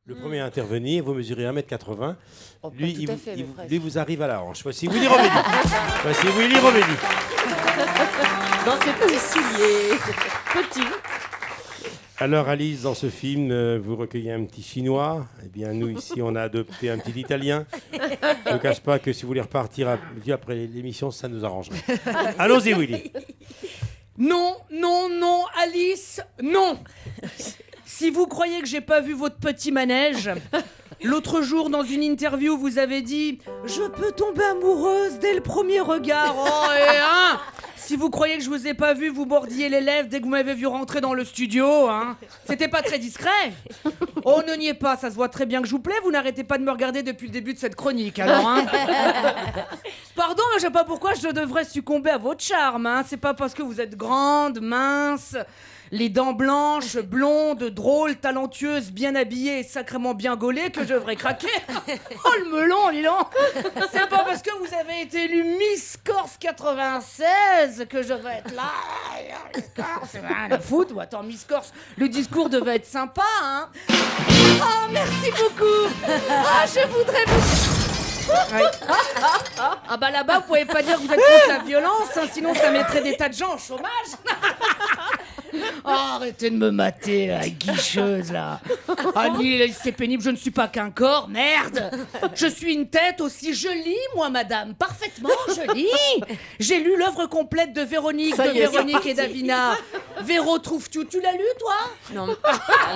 Le premier à intervenir, vous mesurez 1m80. Oh, Lui, pas tout à fait, mais presque. lui vous arrive à la hanche. Voici Willy Romédy. Voici Willy Romédy. Dans ses petits souliers. Petit. Alors Alice, dans ce film, vous recueillez un petit Chinois. Eh bien, nous, ici, on a adopté un petit Italien. Je ne cache pas que si vous voulez repartir après l'émission, ça nous arrangerait. Allons-y, Willy. Non, non, non, Alice, non. Si vous croyez que j'ai pas vu votre petit manège, l'autre jour dans une interview vous avez dit « Je peux tomber amoureuse dès le premier regard ». Oh, et hein, si vous croyez que je vous ai pas vu, vous mordiez les lèvres dès que vous m'avez vu rentrer dans le studio, hein. C'était pas très discret. Oh, ne niez pas, ça se voit très bien que je vous plais, vous n'arrêtez pas de me regarder depuis le début de cette chronique, alors, hein. Pardon, mais je sais pas pourquoi je devrais succomber à votre charme, hein. C'est pas parce que vous êtes grande, mince, les dents blanches, blondes, drôles, talentueuses, bien habillées et sacrément bien gaulées que je devrais craquer. Oh, le melon, dis donc. C'est pas parce que vous avez été élue Miss Corse 96 que je devrais être là. Miss Corse, c'est rien à foutre. Ou attends, Miss Corse, le discours devait être sympa, hein. Oh, merci beaucoup. Ah, je voudrais vous... Ouais. Ah bah là-bas, vous pouvez pas dire que vous êtes contre la violence, hein, sinon ça mettrait des tas de gens au chômage. Oh, arrêtez de me mater, la guicheuse, là. Ah, c'est pénible, je ne suis pas qu'un corps, merde. Je suis une tête aussi jolie, moi, madame, parfaitement jolie. J'ai lu l'œuvre complète de Véronique, Véronique et Davina. Véro trouve-tu, tu l'as lu, toi? Non.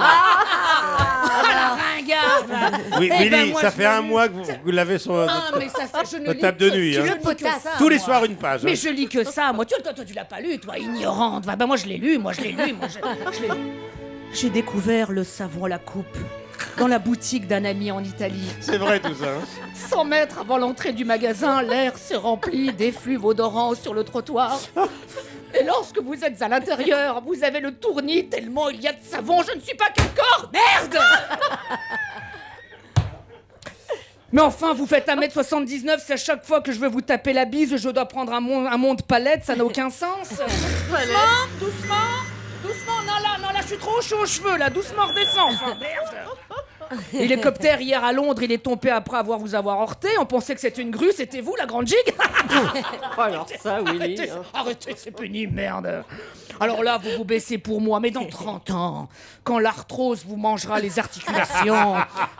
Ah, la ringarde. Oui, Eh Willy, ben, moi, ça je fait me un lis. mois que vous l'avez sur Ah, mais ça fait, je ne notre lis table de que- nuit. je Hein. ne lis que ça, Tous les moi. soirs, une page. Mais hein. je lis que ça, moi. Toi, tu l'as pas lu, toi, ignorante. Bah, moi, je l'ai lu, je l'ai lu. J'ai découvert le savon à la coupe dans la boutique d'un ami en Italie. C'est vrai tout ça. Hein. 100 mètres avant l'entrée du magasin, l'air se remplit d'effluves odorants sur le trottoir. Et lorsque vous êtes à l'intérieur, vous avez le tournis tellement il y a de savon, je ne suis pas qu'un corps, merde. Mais enfin, vous faites 1m79, c'est à chaque fois que je veux vous taper la bise, je dois prendre un monde palette, ça n'a aucun sens. Doucement, non là, je suis trop chaud aux cheveux, là, doucement, redescends, enfin, merde. L'hélicoptère, hier à Londres, il est tombé après vous avoir heurté, on pensait que c'était une grue, c'était vous, la grande gigue. Alors ça, Willy. Arrêtez, c'est pénible, merde. Alors là, vous vous baissez pour moi, mais dans 30 ans, quand l'arthrose vous mangera les articulations,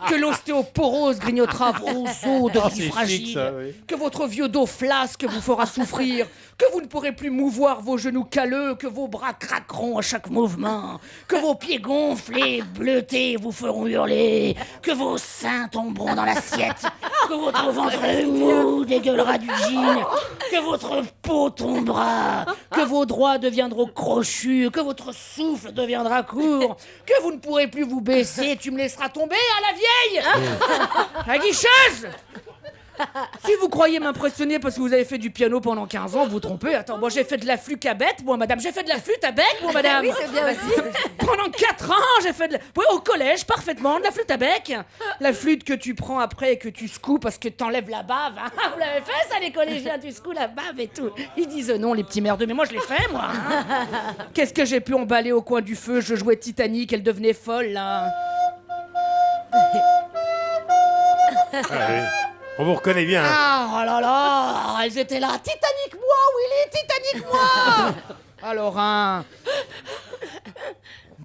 que l'ostéoporose grignotera vos os de vie fragile, ça, oui. que votre vieux dos flasque vous fera souffrir, que vous ne pourrez plus mouvoir vos genoux calleux, que vos bras craqueront à chaque mouvement, que vos pieds gonflés, bleutés vous feront hurler, que vos seins tomberont dans l'assiette, que votre ventre mou dégueulera du gin, que votre peau tombera, que vos doigts deviendront crochus, que votre souffle deviendra court, que vous ne pourrez plus vous baisser, tu me laisseras tomber, à la vieille. La guicheuse. Si vous croyez m'impressionner parce que vous avez fait du piano pendant 15 ans, vous vous trompez. Attends, moi j'ai fait de la flûte à bec, moi madame. J'ai fait de la flûte à bec, moi madame. Oui, c'est bien aussi. Pendant 4 ans, j'ai fait de la... Oui, au collège, parfaitement, de la flûte à bec. La flûte que tu prends après et que tu secoues parce que t'enlèves la bave. Hein. Vous l'avez fait ça, les collégiens, tu secoues la bave et tout. Ils disent non, les petits merdeux, mais moi je l'ai fait, moi. Hein. Qu'est-ce que j'ai pu emballer au coin du feu? Je jouais Titanic, elle devenait folle, là. Ah, oui. On vous reconnaît bien. Hein. Ah, oh là là, elles étaient là. Titanic-moi, Willy, Titanic-moi. Alors, hein...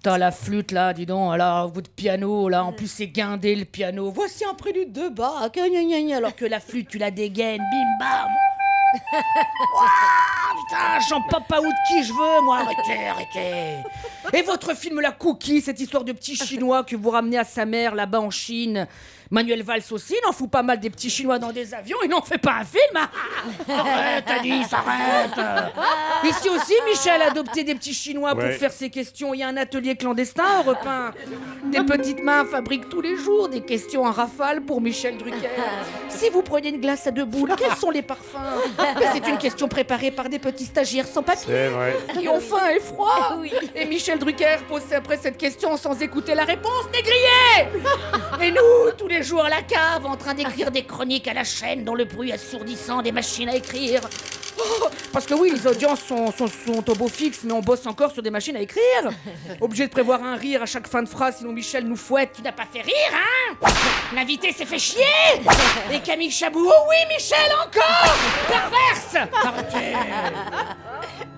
T'as la flûte, là, dis donc, là, votre piano, là, en plus, c'est guindé, le piano. Voici un prélude de Bach, alors que la flûte, tu la dégaines, bim, bam. Ouah, putain, j'en papa ou de qui je veux, moi, arrêtez. Et votre film La Cookie, cette histoire de petit Chinois que vous ramenez à sa mère, là-bas en Chine... Manuel Valls aussi, il en fout pas mal des petits Chinois dans des avions, il n'en fait pas un film. Arrête, Alice, arrête. Ici aussi, Michel a adopté des petits Chinois pour faire ses questions. Il y a un atelier clandestin au repas. Des petites mains fabriquent tous les jours des questions en rafale pour Michel Drucker. Si vous prenez une glace à 2 boules, quels sont les parfums? Mais c'est une question préparée par des petits stagiaires sans papier. C'est vrai. Qui ont faim et froid. Oui. Et Michel Drucker pose après cette question sans écouter la réponse. Négrier. Et nous, tous les jours à la cave, en train d'écrire des chroniques à la chaîne dans le bruit assourdissant des machines à écrire. Parce que oui, les audiences sont au beau fixe, mais on bosse encore sur des machines à écrire. Obligé de prévoir un rire à chaque fin de phrase, sinon Michel nous fouette. Tu n'as pas fait rire, hein? L'invité s'est fait chier. Et Camille Chabou, oh oui, Michel, encore. Perverse. Arrêtez.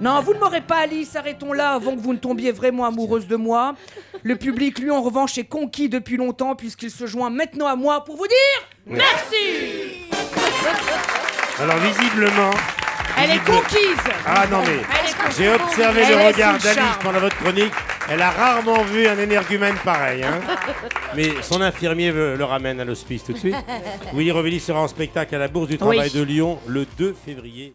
Non, vous ne m'aurez pas, Alice, arrêtons là avant que vous ne tombiez vraiment amoureuse de moi. Le public, lui, en revanche, est conquis depuis longtemps puisqu'il se joint maintenant à moi pour vous dire merci. Alors visiblement... Elle est conquise. Ah non mais, Elle est conquise. j'ai observé Elle le est regard sous le d'Alice charme. pendant votre chronique. Elle a rarement vu un énergumène pareil. Hein. Mais son infirmier le ramène à l'hospice tout de suite. Willy Rovelli sera en spectacle à la Bourse du Travail de Lyon le 2 février.